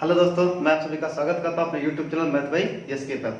Hello दोस्तों, मैं आप सभी का स्वागत करता हूं अपने YouTube channel math by yes के पर।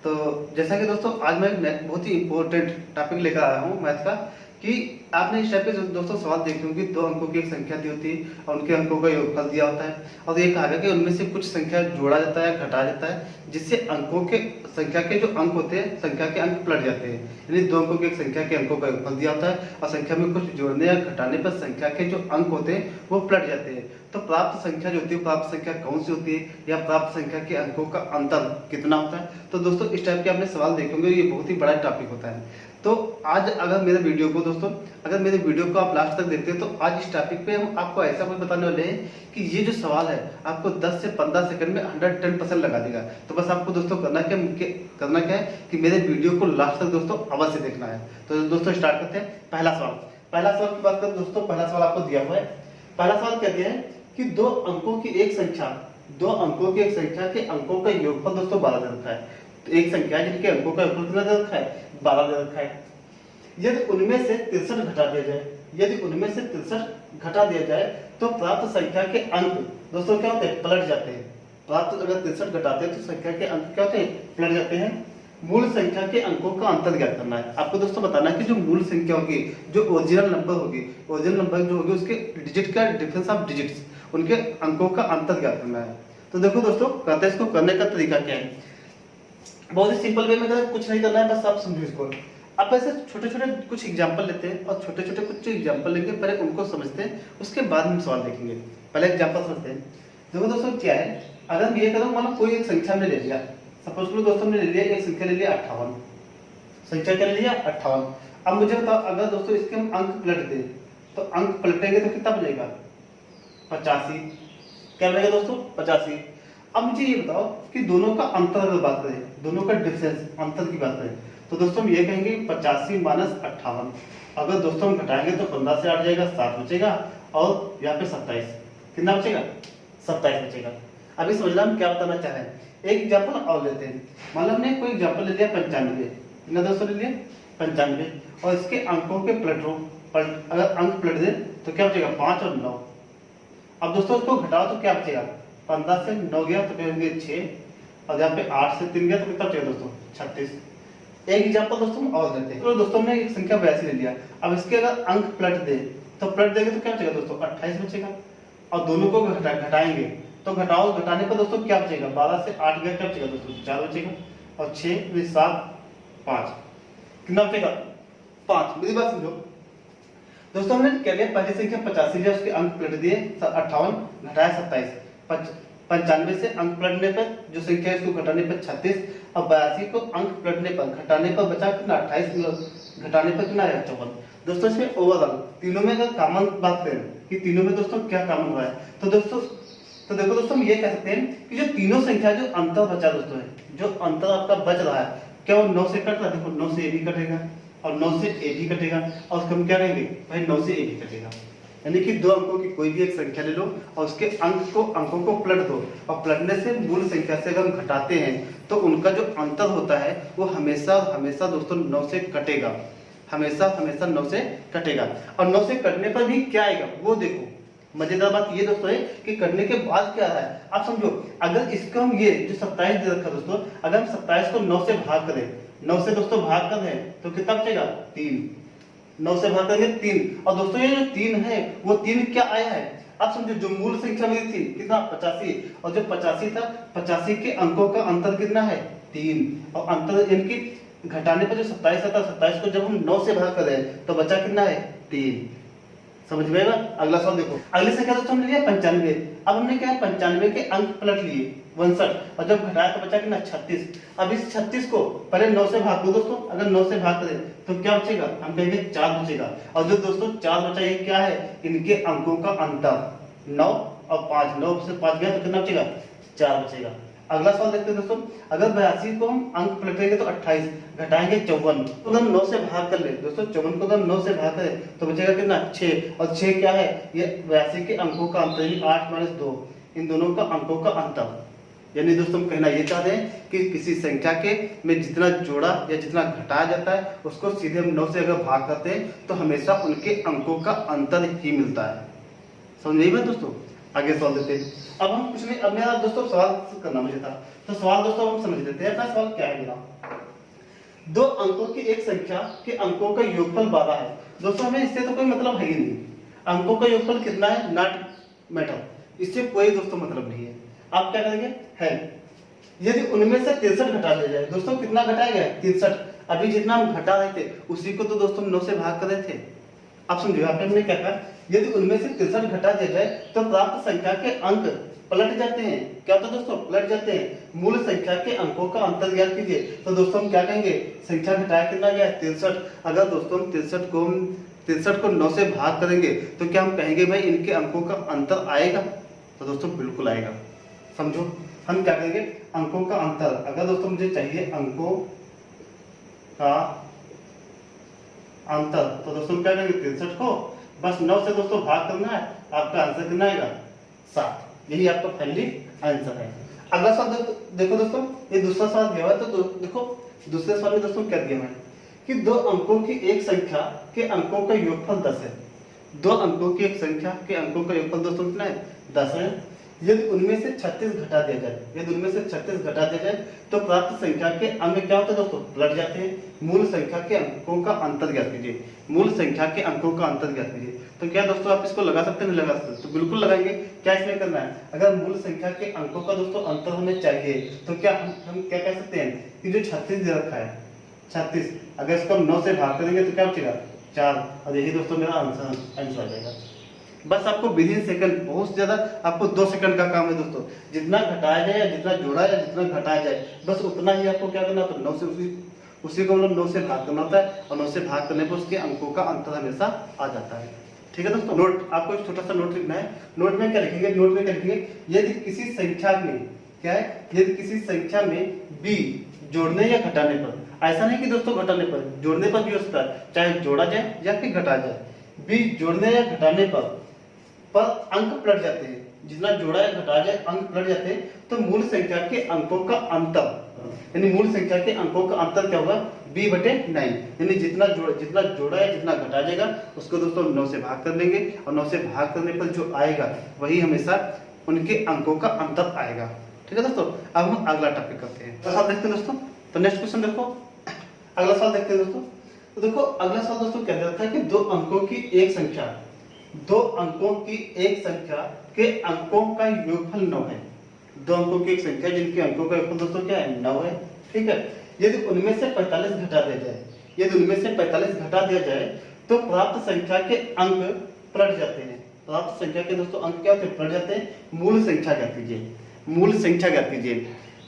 तो जैसा कि दोस्तों आज मैं बहुत ही इंपॉर्टेंट टॉपिक लेकर आया हूं मैथ का कि आपने इस टाइप के दोस्तों सवाल देखे होंगे। दो अंकों की एक संख्या दी होती है और उनके अंकों का योगफल दिया होता है और ये कहा गया कि उनमें से कुछ संख्या जोड़ा जाता है, घटाया जाता है, जिससे अंकों के संख्या के जो अंक होते हैं संख्या के अंक पलट जाते हैं। यानी दो अंकों की एक संख्या के अंकों का योगफल दिया होता है और संख्या में कुछ जोड़ने या घटाने पर संख्या के जो अंक होते हैं वो पलट जाते हैं। तो प्राप्त संख्या जो होती है, प्राप्त संख्या कौन सी होती है या प्राप्त संख्या के अंकों का अंतर कितना होता है। तो दोस्तों इस टाइप के आपने सवाल देखेंगे, ये बहुत ही बड़ा टॉपिक होता है। तो आज अगर मेरे वीडियो को आप लास्ट तक देखते हैं तो आज इस टॉपिक पे हम आपको ऐसा कुछ बताने वाले हैं कि ये जो सवाल है आपको 10 से 15 सेकंड में 110% लगा देगा। तो बस आपको दोस्तों करना क्या है कि मेरे वीडियो को लास्ट तक दोस्तों अवश्य देखना है। तो दोस्तों स्टार्ट करते हैं। पहला सवाल की बात करें दोस्तों, पहला सवाल आपको दिया हुआ है। पहला सवाल कहते हैं कि दो अंकों की एक संख्या के अंकों का योगफल दोस्तों 12 दे रखा है। तो एक संख्या जिनके अंकों का योगफल कितना दे रखा है, 12 दे रखा है। यदि उनमें से 63 घटा दिया जाए तो प्राप्त संख्या के अंक दोस्तों क्या होते हैं, पलट जाते हैं। प्राप्त अगर 63 घटाते हैं तो संख्या के अंक क्या होते हैं, पलट जाते हैं। मूल संख्या के अंकों का अंतर ज्ञात करना है। आपको दोस्तों बताना है कि जो मूल संख्या होगी, जो ओरिजिनल नंबर जो होगी उसके डिजिट का डिफरेंस ऑफ डिजिट्स, उनके अंकों का अंतर ज्ञात करना है। तो देखो दोस्तों कहते हैं इसको करने का तरीका क्या है। बहुत ही सिंपल वे में कुछ नहीं करना है, बस आप समझो इसको। आप ऐसे छोटे छोटे कुछ एग्जाम्पल लेते हैं और छोटे छोटे कुछ एग्जाम्पल लेंगे, पहले उनको समझते हैं, उसके बाद हम सवाल देखेंगे। पहले एग्जाम्पल समझते हैं। देखो दोस्तों क्या है, अगर हम ये करूँ मतलब कोई एक संख्या हमने ले लिया, सपोज करो दोस्तों हमने ले लिया एक संख्या ले लिया 58, संख्या क्या ले लिया 58। अब मुझे बताओ अगर दोस्तों इसके हम अंक पलट दें तो अंक पलटेंगे तो कितना बनेगा, 85। क्या बनेगा दोस्तों, 85। अब मुझे ये बताओ कि दोनों का अंतर अगर बात करें, दोनों का डिफरेंस अंतर की बात करें तो दोस्तों हम ये कहेंगे 85 माइनस 58। अगर दोस्तों हम घटाएंगे तो 15 से 8 जाएगा, 7 बचेगा और यहाँ पे 27, कितना बचेगा, 27 बचेगा। अभी समझना हम क्या बताना चाह रहे हैं। एक एग्जाम्पल और लेते हैं। मान लो हमने कोई एग्जाम्पल ले लिया 95, कितना दोस्तों ले लिया 95 और इसके अंकों के अगर अंक पलट दे तो क्या बचेगा, 5 और 9। अब दोस्तों इसको घटाओ तो क्या बचेगा, 15 से 9 गया तो कहेंगे 6 और यहाँ पे 8 से 3 गया तो कितना बचेगा दोस्तों, 36। एक एग्जाम्पल दोस्तों और लेते हैं। तो दोस्तों हमने एक संख्या 82 ले लिया, अब इसके अगर अंक पलट देंगे तो क्या बचेगा दोस्तों, 28 बचेगा। और दोनों को घटाएंगे तो घटाने पर दोस्तों क्या बचेगा, 12 से 8 गया क्या बचेगा दोस्तों, 4 बचेगा और 6 7 5, कितना बचेगा, 5। मेरी बात समझो दोस्तों, हमने क्या लिया, पहली संख्या 85 लिया, उसके अंक पलट दिए 58, घटाया 27। 95 से अंक पलटने पर जो संख्या है इसको घटाने पर 36 और 82 को अंक पलटने पर घटाने पर बचा कितना, 28, घटाने पर कितना आया, 54। दोस्तों इसमें ओवरऑल तीनों में अगर कॉमन बात करें कि तीनों में दोस्तों क्या कॉमन हुआ है तो देखो दोस्तों हम ये कह सकते हैं कि जो तीनों संख्या जो अंतर बचा दोस्तों है, जो अंतर आपका बच रहा है, क्या वो 9 से कट रहा है, देखो 9 से ए भी कटेगा और 9 से ए भी कटेगा और उसको हम क्या कहेंगे भाई, 9 से ए भी कटेगा। यानी कि दो अंकों की कोई भी एक संख्या ले लो और उसके अंकों को पलट दो और पलटने से मूल संख्या से अगर हम घटाते हैं तो उनका जो अंतर होता है वो हमेशा दोस्तों 9 से कटेगा, हमेशा 9 से कटेगा। और 9 से कटने पर भी क्या आएगा वो देखो। मजेदार बात ये दोस्तों है कि करने के बाद क्या है, आप समझो अगर इसका हम ये जो 27 दे रखा दोस्तों, अगर हम 27 को 9 से भाग करें, 9 से दोस्तों भाग कर दें तो कितना बचेगा, 3। 9 से भाग करेंगे 3 और दोस्तों ये जो 3 है वो 3 क्या आया है, आप समझो जो मूल संख्या मेरी थी कितना 85 और जो 85 था 85 के अंकों का अंतर कितना है 3 और अंतर इनकी घटाने पर जो 27 आता 27 को जब हम 9 से भाग करें तो बचा कितना है 3। समझ में आएगा। अगला सवाल देखो, अगली संख्या दोस्तों हमने लिया 95। अब हमने क्या है 95 के अंक पलट लिए 59 और जब घटाया तो बचा कितना 36। अब इस 36 को पहले 9 से भाग दो दोस्तों, अगर 9 से भाग करें तो क्या बचेगा, हम कहेंगे 4 बचेगा। और जो दोस्तों 4 बचा ये क्या है, इनके अंकों का अंतर 9 और 5, 9 से 5 गया तो कितना बचेगा, 4 बचेगा। अगला सवाल देखते हैं दोस्तों, अगर 82 को हम अंक पलटेंगे तो 28, घटाएंगे 54 तो हम 9 से भाग कर ले दोस्तों, 54 को हम 9 से भाग करें तो बचेगा कितना 6 और 6 क्या है, ये 82 के अंकों का अंतर, 8 माइनस 2, इन दोनों का अंकों का अंतर। यानी दोस्तों हम कहना ये चाहते हैं कि किसी संख्या के में जितना जोड़ा या जितना घटाया जाता है उसको सीधे हम 9 से अगर भाग करते हैं तो हमेशा उनके अंकों का अंतर ही मिलता है। समझ में आई बात दोस्तों। आगे सवाल देते हैं। अब हम कुछ नहीं, अब मेरा दोस्तों सवाल करना मुझे था, तो सवाल दोस्तों हम समझ लेते हैं। अपना सवाल क्या है मेरा, दो अंकों की एक संख्या के अंकों का योगफल 12 है। दोस्तों हमें इससे तो कोई मतलब है ही नहीं, अंकों का योगफल कितना है नॉट मैटर, इससे कोई दोस्तों मतलब नहीं है। आप क्या करेंगे, है यदि उनमें से 63 घटा दिया जाए, दोस्तों कितना घटाया गया 63, अभी जितना हम घटा रहे थे उसी को तो दोस्तों 9 से भाग कर रहे थे। आप समझो यहाँ पे हमने क्या कहा, यदि उनमें से 63 घटा दिया जाए तो प्राप्त संख्या के अंक पलट जाते हैं। क्या होता है दोस्तों, पलट जाते हैं। मूल संख्या के अंकों का अंतर ज्ञात कीजिए। तो दोस्तों हम क्या कहेंगे, संख्या घटाया कितना गया 63, अगर दोस्तों हम 63 को 9 से भाग करेंगे तो क्या हम कहेंगे भाई इनके अंकों का अंतर आएगा, तो दोस्तों बिल्कुल आएगा। समझो हम क्या करेंगे, अंकों का अंतर, अगर दोस्तों मुझे चाहिए अंकों का अंतर, तो दोस्तों क्या करेंगे 63 को बस 9 से दोस्तों भाग करना है, आपका आंसर कितना आएगा 7। यही आपका फाइनली आंसर है। अगला सवाल देखो दोस्तों, ये दूसरा सवाल दिया हुआ है, तो देखो दूसरे सवाल में दोस्तों क्या दिया है कि दो अंकों की एक संख्या के अंकों का योगफल 10 है। दो अंकों की एक संख्या के अंकों का योगफल दोस्तों कितना है 10 है। यदि उनमें से 36 घटा दिया जाए, यदि उनमें से 36 घटा दिया जाए तो प्राप्त संख्या के अंक क्या होते हैं दोस्तों, पलट जाते हैं। मूल संख्या के अंकों का अंतर ज्ञात कीजिए, मूल संख्या के अंकों का अंतर ज्ञात कीजिए। तो क्या दोस्तों आप इसको लगा सकते हैं, नहीं लगा सकते, तो बिल्कुल लगाएंगे। क्या इसमें करना है, अगर मूल संख्या के अंकों का दोस्तों अंतर हमें चाहिए तो क्या हम क्या कह सकते हैं कि जो 36 दे रखा है 36, अगर इसको हम 9 से भाग करेंगे तो क्या बचेगा 4, और यही दोस्तों मेरा आंसर आ जाएगा। बस आपको विद इन सेकंड, बहुत ज्यादा आपको 2 सेकंड का काम है दोस्तों, जितना घटाया जाए या जितना जोड़ा या जितना घटाया जाए बस उतना ही आपको क्या करना होता है, 9 से उसी को मतलब 9 से भाग करना होता है, और 9 से भाग करने पर उसके अंकों का अंतर हमेशा आ जाता है। ठीक है दोस्तों, नोट आपको एक छोटा सा नोट लिखना है। नोट में क्या लिखेंगे, नोट में क्या लिखेंगे, यदि किसी संख्या में क्या है, यदि किसी संख्या में b जोड़ने या घटाने पर, ऐसा नहीं कि दोस्तों घटाने पर, जोड़ने पर भी हो सकता है, चाहे जोड़ा जाए या फिर घटाया जाए, b जोड़ने या घटाने पर अंक पलट जाते हैं, जितना जोड़ा या घटाया जाए अंक पलट जाते हैं, तो मूल संख्या के अंकों का अंतर, यानी मूल संख्या के अंकों का अंतर क्या होगा b/9, यानी जितना जोड़ा या जितना घटाया जाएगा उसको दोस्तों 9 से भाग कर लेंगे, और 9 से भाग करने पर जो आएगा वही हमेशा उनके अंकों का अंतर आएगा। ठीक है दोस्तों, अब हम अगला टॉपिक करते हैं। तो देखते हैं दोस्तों, तो नेक्स्ट क्वेश्चन देखो, अगला सवाल देखते हैं दोस्तों। तो देखो अगला सवाल दोस्तों क्या देता है कि दो अंकों की एक संख्या के अंकों का योगफल 9 है। दो अंकों की एक संख्या जिनके अंकों का योगफल दोस्तों क्या है 9 है। ठीक है, यदि उनमें से 45 घटा दिया जाए, यदि उनमें से 45 घटा दिया जाए तो प्राप्त संख्या के अंक पलट जाते हैं। प्राप्त संख्या के दोस्तों अंक क्या होते हैं, पलट जाते हैं। मूल संख्या ज्ञात कीजिए, मूल संख्या ज्ञात कीजिए।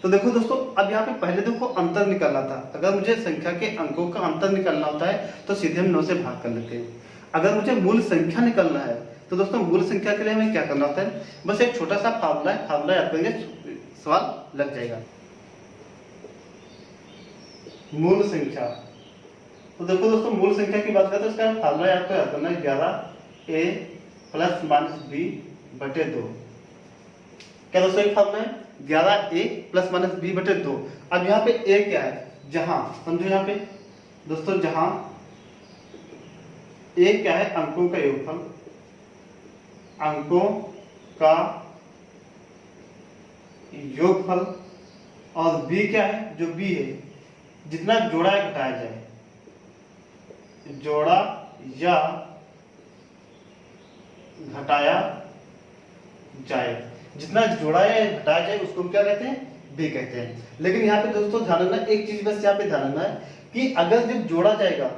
तो देखो दोस्तों, अब यहाँ पे पहले देखो अंतर निकालना था। अगर मुझे संख्या के अंकों का अंतर निकालना होता है तो सीधे हम 9 से भाग कर लेते हैं। अगर मुझे मूल संख्या निकालना है तो दोस्तों मूल संख्या के लिए हमें क्या करना होता है, बस एक छोटा सा फार्मूला है, फार्मूला याद करेंगे सवाल लग जाएगा। मूल संख्या, तो देखो दोस्तों मूल संख्या की बात करें तो इसका फार्मूला आपको याद करना है 11a + -b/2। क्या दोस्तों एक फार्मूला है 11a + -b/2। अब यहाँ पे a क्या है, जहां समझो यहाँ पे दोस्तों, जहां a क्या है अंकों का योगफल, अंकों का योगफल, और b क्या है, जो b है जितना जोड़ा या घटाया जाए, जोड़ा या घटाया जाए, जितना जोड़ा या घटाया जाए उसको क्या कहते हैं, b कहते हैं। लेकिन यहाँ पे दोस्तों ध्यान रखना एक चीज, बस यहाँ पे ध्यान रखना है कि अगर जब जोड़ा जाएगा,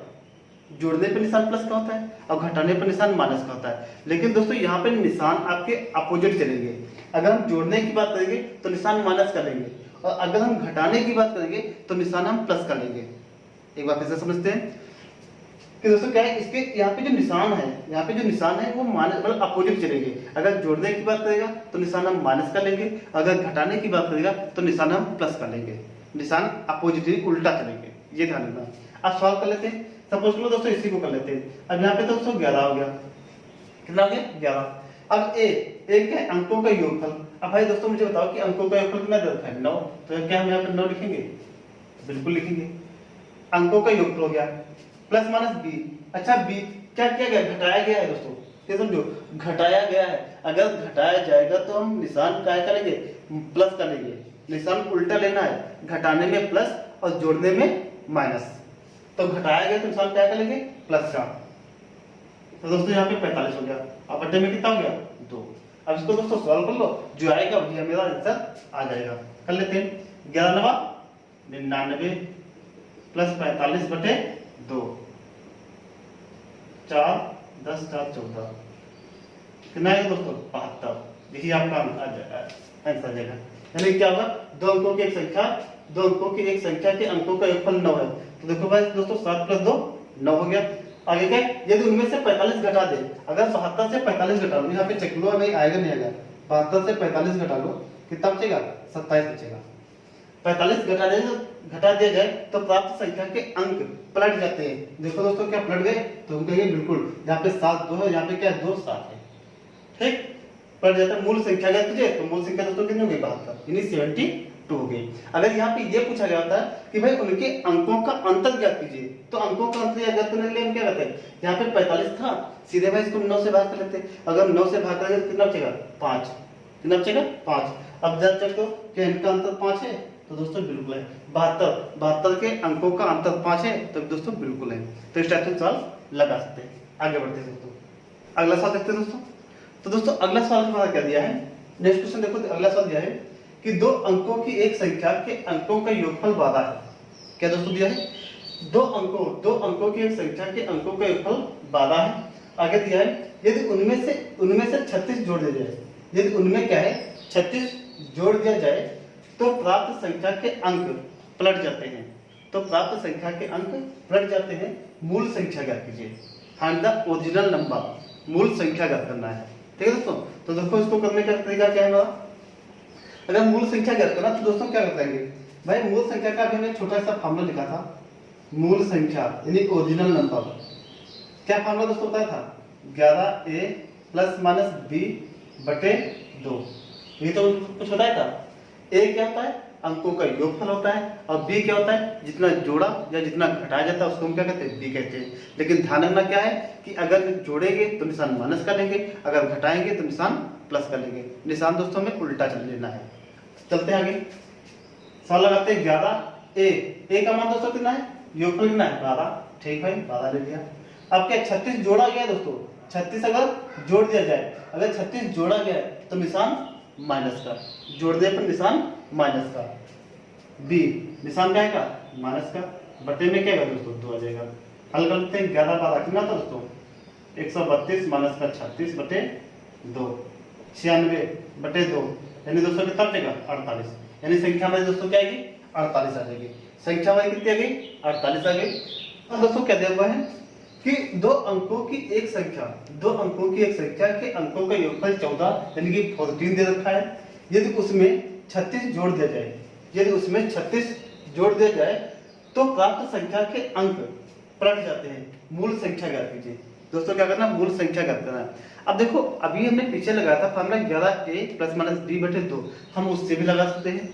जोड़ने पर निशान प्लस का होता है और घटाने पर निशान माइनस का होता है। लेकिन दोस्तों यहाँ पे निशान आपके अपोजिट चलेंगे। अगर हम जोड़ने की बात करेंगे तो निशान माइनस का लेंगे, और अगर हम घटाने की बात करेंगे तो निशान हम प्लस का लेंगे। एक बार फिर से समझते हैं कि दोस्तों क्या है, इसके यहाँ पे जो निशान है, यहाँ पे जो निशान है वो माइनस मतलब अपोजिट चलेंगे। अगर जोड़ने की बात करेगा तो निशान हम माइनस का लेंगे, अगर घटाने की बात करेगा तो निशान हम प्लस का लेंगे। निशान अपोजिट उल्टा चलेंगे, ये ध्यान रखना। अब सॉल्व कर लेते हैं। सपोज लो दोस्तों इसी को कर लेते हैं। अब यहाँ पे दोस्तों 11 हो गया, कितना हो गया 11। अब a क्या है अंकों का योगफल। अब भाई दोस्तों मुझे बताओ कि अंकों का योगफल कितना देता है 9, तो क्या हम यहाँ पे 9 लिखेंगे, बिल्कुल लिखेंगे। अंकों का योगफल हो गया +- b। अच्छा b क्या किया गया, घटाया गया है दोस्तों, ये समझो घटाया गया है, अगर घटाया जाएगा तो हम निशान क्या करेंगे, प्लस का लेंगे। निशान उल्टा लेना है, घटाने में प्लस और जोड़ने में माइनस। तो घटाया गया तो निशान क्या करेंगे, प्लस का। तो दोस्तों यहाँ पे 45 हो गया, अब बट्टे में कितना हो गया, 2। अब इसको दोस्तों सॉल्व कर लो, जो आएगा वही मेरा आंसर आ जाएगा। कर लेते हैं, 11 नवा 99 प्लस 45 बटे 2, 4 10 4 14, कितना आएगा दोस्तों, 72। यही आपका आंसर आ जाएगा। यानी क्या होगा, दो अंकों की एक संख्या के अंकों का योगफल 9 है। तो देखो भाई दोस्तों 7 + 2 9 हो गया। आगे क्या, यदि उनमें से 45 घटा दे, अगर 72 से 45 घटा लो, यहाँ पे चेक लो भाई आएगा नहीं आएगा, 72 से 45 घटा लो, कितना बचेगा, 27 बचेगा। 45 घटा दिया जाए तो प्राप्त संख्या के अंक पलट जाते हैं। देखो दोस्तों क्या पलट गए, तो हम कहेंगे बिल्कुल, यहाँ पे 7 2 है, यहाँ पे क्या है 2 7 है, ठीक, पलट जाता है। मूल संख्या क्या तुझे, तो मूल संख्या दोस्तों कितनी हो गई, 72, यानी 72 हो गई। अगर यहाँ पे ये पूछा गया होता है कि भाई उनके अंकों का अंतर ज्ञात कीजिए, तो अंकों का अंतर ज्ञात करने के लिए हम क्या करते हैं, यहाँ पे 45 था, सीधे भाई इसको 9 से भाग कर लेते हैं। अगर 9 से भाग करेंगे तो कितना बचेगा, 5, कितना बचेगा, 5। अब जब चेक करो क्या इनका अंतर 5 है, तो दोस्तों बिल्कुल है। 72 के अंकों का अंतर 5 है, तो दोस्तों बिल्कुल है। तो इस टाइप से सवाल लगा सकते हैं। आगे बढ़ते हैं दोस्तों, अगला सवाल देखते हैं दोस्तों। तो दोस्तों अगला सवाल हमारा क्या दिया है, नेक्स्ट क्वेश्चन देखो, अगला सवाल दिया है कि दो अंकों की एक संख्या के अंकों का योगफल 12 है। क्या दोस्तों दिया है, दो अंकों की एक संख्या के अंकों का योगफल 12 है। आगे दिया है यदि उनमें से 36 जोड़ दिया जाए, यदि उनमें क्या है 36 जोड़ दिया जाए तो प्राप्त संख्या के अंक पलट जाते हैं। तो प्राप्त संख्या के अंक पलट जाते हैं। मूल संख्या ज्ञात कीजिए, फाइंड द ओरिजिनल नंबर, मूल संख्या ज्ञात करना है, ठीक है दोस्तों। तो देखो इसको करने का तरीका क्या है, अगर मूल संख्या ज्ञात करना तो दोस्तों क्या करेंगे भाई, मूल संख्या का अभी हमने छोटा सा फॉर्मूला लिखा था, मूल संख्या यानी ओरिजिनल नंबर। क्या फॉर्मूला दोस्तों बताया था, 11a ± b बटे 2। ये तो कुछ बताया था। a क्या होता है, अंकों का योगफल होता है, और b क्या होता है, जितना जोड़ा या जितना घटाया जाता है उसको हम क्या कहते हैं, b कहते हैं। लेकिन ध्यान रखना क्या है कि अगर जोड़ेंगे तो निशान माइनस का लेंगे, अगर घटाएंगे तो निशान प्लस का लेंगे। निशान दोस्तों में उल्टा चल लेना है। चलते हैं आगे, सवाल लगाते हैं 11a का मान दोस्तों कितना है, योगफल कितना है 12, ठीक भाई 12 ले लिया। अब क्या 36 जोड़ा गया दोस्तों, 36 अगर जोड़ दिया जाए, अगर 36 जोड़ा गया तो निशान माइनस का, जोड़ दिया पर निशान माइनस का, b निशान क्या है माइनस का, बटे में क्या होगा दोस्तों 2 आ जाएगा। हल करते हैं, 11 12 कितना था दोस्तों 132 माइनस का 36 बटे 2, 96 बटे 2, यानी दोस्तों कितना बचेगा 48। यानी संख्या हमारी दोस्तों क्या आएगी 48 आ जाएगी। संख्या हमारी कितनी आ गई 48 आ गई। अब दोस्तों क्या दिया हुआ है कि दो अंकों की एक संख्या के अंकों का योगफल 14 यानी कि 14 दे रखा है। यदि उसमें 36 जोड़ दिया जाए तो प्राप्त संख्या के अंक पलट जाते हैं। मूल संख्या ज्ञात कीजिए। दोस्तों क्या करना, मूल संख्या ज्ञात करना है। अब देखो अभी हमने पीछे लगाया था फॉर्मूला 11a ± b बटे 2, हम उससे भी लगा सकते हैं।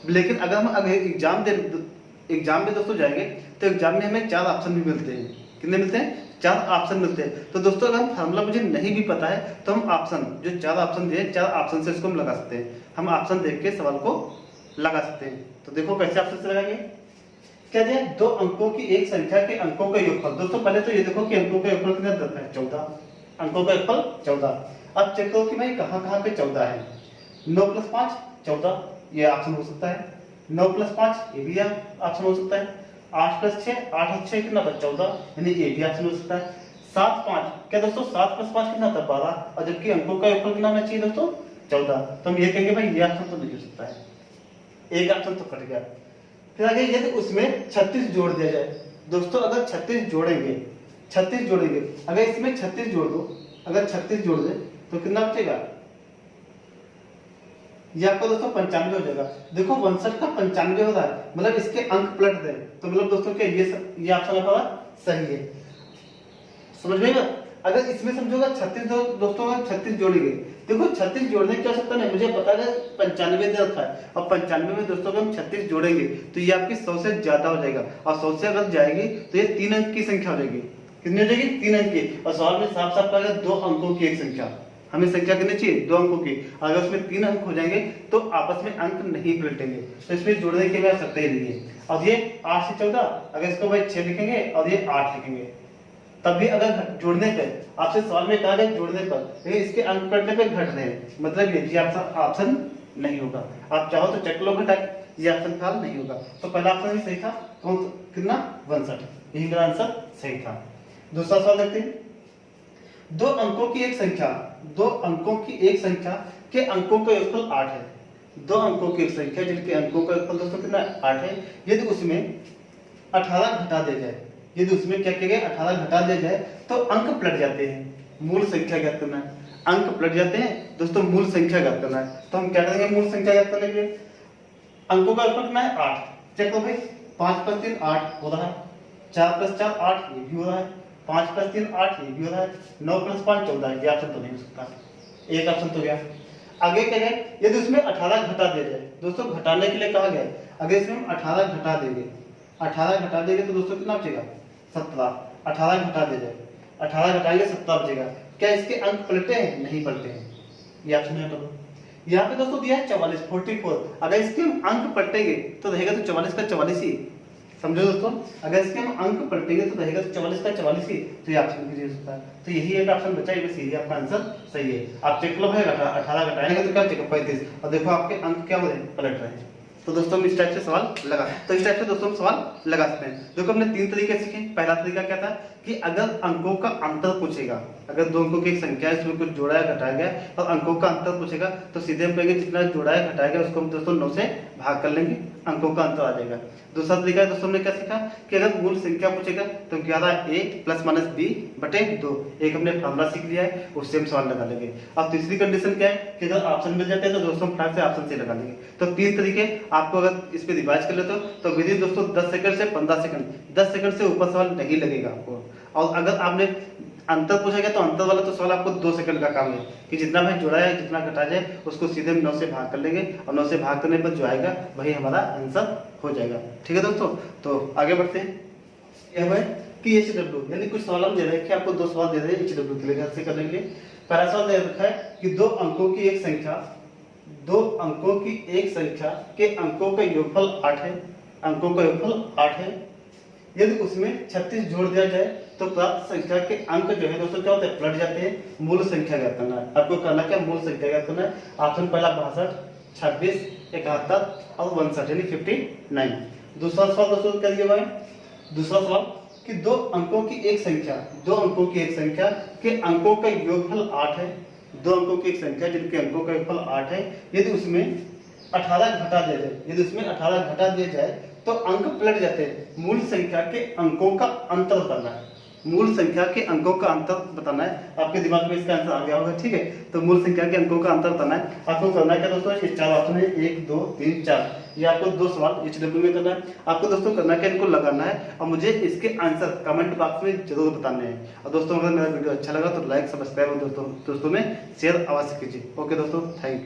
लेकिन अगर हम एग्जाम में दोस्तों जाएंगे तो एग्जाम में हमें 4 ऑप्शन भी मिलते हैं। कितने मिलते हैं, 4 ऑप्शन मिलते हैं। तो दोस्तों अगर हम फार्मूला मुझे नहीं भी पता है तो हम ऑप्शन जो 4 ऑप्शन दिए 4 ऑप्शन से इसको हम लगा सकते हैं। हम ऑप्शन देख के सवाल को लगा सकते हैं। तो देखो कैसे ऑप्शन से लगाएंगे। क्या दिया, दो अंकों की एक संख्या के अंकों का योगफल। दोस्तों पहले तो ये देखो कि अंकों का योगफल कितना देता है 14, अंकों का योगफल 14। अब चेक करो कि भाई कहां पे 14 है। 9 + 5 14, ये ऑप्शन हो सकता है। 9 + 5 ये भी ऑप्शन हो सकता है। 8 + 6 8 और 6 कितना था 14, यानी ये भी ऑप्शन हो सकता है। 7 5 क्या दोस्तों 7 + 5 कितना था 12, और जबकि अंकों का योगफल कितना होना चाहिए दोस्तों 14। तो हम ये कहेंगे भाई ये ऑप्शन तो नहीं हो सकता है, एक ऑप्शन तो कट गया। फिर आगे यदि उसमें 36 जोड़ दिया जाए। दोस्तों अगर 36 जोड़ेंगे, अगर इसमें 36 जोड़ दो, अगर 36 जोड़ दे तो कितना बचेगा, ये आपको दोस्तों 95 हो जाएगा। देखो 62 का 95 होता है, मतलब इसके अंक पलट दे, तो मतलब दोस्तों क्या ये ऑप्शन आपका सही है। समझ में आएगा। अगर इसमें समझोगा 36 दोस्तों अगर 36 जोड़ेंगे, देखो 36 जोड़ने की आवश्यकता नहीं, मुझे पता है 95 दे रखा है, और 95 में दोस्तों अगर हम 36 जोड़ेंगे तो ये आपकी 100 से ज्यादा हो जाएगा, और 100 से अगर जाएगी तो ये 3 अंक की संख्या हो जाएगी। कितनी हो जाएगी 3 अंक की। और सवाल में साफ साफ कहा गया 2 अंकों की एक संख्या, हमें संख्या कितनी चाहिए 2 अंकों की। अगर उसमें 3 अंक हो जाएंगे तो आपस में अंक नहीं पलटेंगे, तो इसमें जोड़ने की आवश्यकता ही नहीं है। अब ये 8 से 14, अगर इसको भाई 6 लिखेंगे और ये 8 लिखेंगे, तब भी अगर जोड़ने पे आपसे सवाल में कहा गया जोड़ने पर इसके अंक पलटने पे घट रहे हैं, मतलब ये ऑप्शन नहीं होगा। आप चाहो तो चेक लो घटा, ये ऑप्शन फिलहाल नहीं होगा। तो पहला ऑप्शन ही सही था, कौन कितना 62, यही मेरा आंसर सही था। दूसरा सवाल देखते हैं, 2 अंकों की एक संख्या, 2 अंकों की एक संख्या के अंकों का योगफल 8 है। 2 अंकों की एक संख्या जिनके अंकों का योगफल दोस्तों कितना 8 है, यदि उसमें 18 घटा दिया जाए, यदि उसमें क्या किया गया 18 घटा दिया जाए तो अंक पलट जाते हैं। मूल संख्या ज्ञात करना है, अंक पलट जाते हैं दोस्तों, मूल संख्या ज्ञात करना है। तो हम क्या करेंगे मूल संख्या ज्ञात करने के लिए, अंकों का योगफल कितना है 8, चेक करो भाई 5 + 3 8 हो रहा है, 4 + 4 8 ये भी हो रहा है, 5 + 3 8 ये भी हो रहा है, 9 + 5 14, ये ऑप्शन तो नहीं हो सकता, एक ऑप्शन तो गया। आगे क्या है, यदि उसमें 18 घटा दिया जाए, दोस्तों घटाने के लिए कहा गया है, अगर इसमें हम 18 घटा देंगे, 18 घटा देंगे तो दोस्तों कितना बचेगा 17, 18 घटा दिया जाए, 18 घटाएंगे 17 बचेगा। क्या इसके अंक पलटे हैं? नहीं पलटे हैं, ये ऑप्शन है। तो यहाँ पे दोस्तों दिया है 44 44, अगर इसके हम अंक पलटेंगे तो रहेगा तो 44 का 44 ही, समझो दोस्तों, अगर इसके हम अंक पलटेंगे तो रहेगा तो 44 का 44 ही, तो ये ऑप्शन भी हो सकता है। तो यही एक ऑप्शन बचा है, बस यही आपका आंसर सही है। आप चेक लो भाई 18 घटाएंगे तो क्या बचेगा 35, और देखो आपके अंक क्या हो रहे हैं पलट रहे हैं। तो दोस्तों हम इस टाइप से सवाल लगा, तो इस टाइप से दोस्तों हम सवाल लगा सकते हैं। देखो हमने 3 तरीके सीखे। पहला तरीका क्या था कि अगर अंकों का अंतर पूछेगा, अगर 2 अंकों की एक संख्या है, इसमें कुछ जोड़ा है घटाया गया और अंकों का अंतर पूछेगा, तो सीधे हम कहेंगे जितना जोड़ा है घटाया गया उसको हम दोस्तों 9 से भाग कर लेंगे, अंकों का अंतर आ जाएगा। दूसरा तरीका दोस्तों हमने क्या सीखा कि अगर मूल संख्या पूछेगा तो 11a ± b बटे 2, एक हमने फॉर्मूला सीख लिया है, उससे हम सवाल लगा लेंगे। अब तीसरी कंडीशन क्या है कि अगर ऑप्शन मिल जाते हैं तो दोस्तों हम फटाक से ऑप्शन से लगा लेंगे। तो 3 तरीके आपको अगर इस पे रिवाइज कर लेते हो तो विदिन दोस्तों 10 सेकंड से 15 सेकंड, 10 सेकंड से ऊपर सवाल नहीं लगेगा आपको। और अगर आपने अंतर पूछा गया तो अंतर वाला तो सवाल आपको 2 सेकंड का काम है कि जितना भाई जोड़ा है जितना घटा जाए उसको सीधे हम 9 से भाग कर लेंगे, और 9 से भाग करने पर जो आएगा वही हमारा आंसर हो जाएगा। ठीक है दोस्तों, तो आगे बढ़ते हैं। यह है कि HW, यानी कुछ सवाल हम दे रहे हैं कि आपको 2 सवाल दे रहे हैं HW के लिए, घर से करने के लिए। पहला सवाल दे रखा है कि 2 अंकों की एक संख्या, 2 अंकों की एक संख्या के अंकों का योगफल 8 है, अंकों का योगफल 8 है। यदि उसमें 36 जोड़ दिया जाए तो प्राप्त संख्या के अंक जो है दोस्तों क्या होते हैं पलट जाते हैं। मूल संख्या ज्ञात करना है, आपको करना क्या मूल संख्या ज्ञात करना है। ऑप्शन पहला 62, 26, 71 और 59 यानी 59। दूसरा सवाल दोस्तों क्या दिया हुआ है, दूसरा सवाल कि 2 अंकों की एक संख्या, 2 अंकों की एक संख्या के अंकों का योगफल 8 है। 2 अंकों की एक संख्या जिनके अंकों का योगफल 8 है, यदि उसमें 18 घटा दिया जाए, यदि उसमें 18 घटा दिया जाए तो अंक पलट जाते हैं। मूल संख्या के अंकों का अंतर बताना है, मूल संख्या के अंकों का अंतर बताना है। आपके दिमाग में इसका आंसर आ गया होगा, ठीक है। तो मूल संख्या के अंकों का अंतर बताना है। आपको करना क्या दोस्तों, ये 4 ऑप्शन है 1 2 3 4, ये आपको 2 सवाल HW में करना है। आपको दोस्तों करना क्या, इनको लगाना है और मुझे इसके आंसर कमेंट बॉक्स में जरूर बताने हैं। और दोस्तों अगर मेरा वीडियो अच्छा लगा तो लाइक सब्सक्राइब और दोस्तों में शेयर अवश्य कीजिए। ओके दोस्तों, थैंक यू।